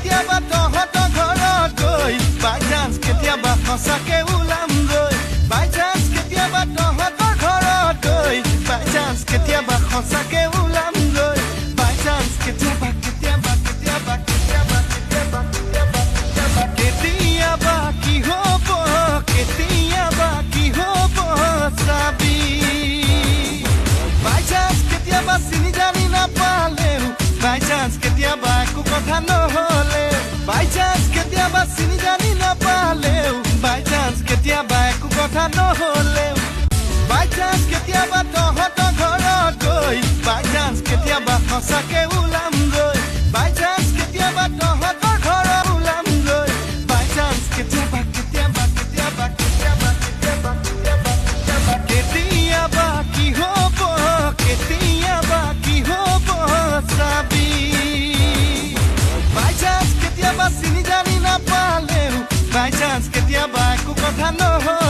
কেতিয়াবা তহঁতৰ ঘৰত গৈ বাই চান্স কেতিয়াবা সঁচাকে ওলাম গৈ বাই চান্স কেতিয়াবা তহঁতৰ ঘৰত গৈ বাই চান্স কেতিয়াবা সঁচাকে ওলাম গৈ বাই চান্স কেতিয়াবা কেতিয়াবা কেতিয়াবা কেতিয়াবা কেতিয়াবা কেতিয়াবা কেতিয়াবা কি হ'ব কেতিয়াবা কি হ'ব চাবি বাই চান্স কেতিয়াবা চিনি জানি নাপালেও বাই চান্স কেতিয়াবা একো কথা নহ'লে বাই চান্স কেতিয়াবা চিনি জানি নাপালেও বাই চান্স কেতিয়াবা একো কথা নহ'লেও বাই চান্স কেতিয়াবা তহঁতৰ ঘৰত গৈ বাই চান্স কেতিয়াবা সঁচাকে ওলাম গৈ বাই চান্স কেতিয়াবা তহঁতৰ ঘৰত ওলাম গৈ বাই চান্স কেতিয়াবা কেতিয়াবা কেতিয়াবা কেতিয়াবা কেতিয়াবা কেতিয়াবা কেতিয়াবা কি হ'ব কেতিয়াবা কি হ'ব চাবি বাই চান্স কেতিয়াবা চিনি জানি নাপালেও বাই চান্স কেতিয়াবা একো কথা নহয়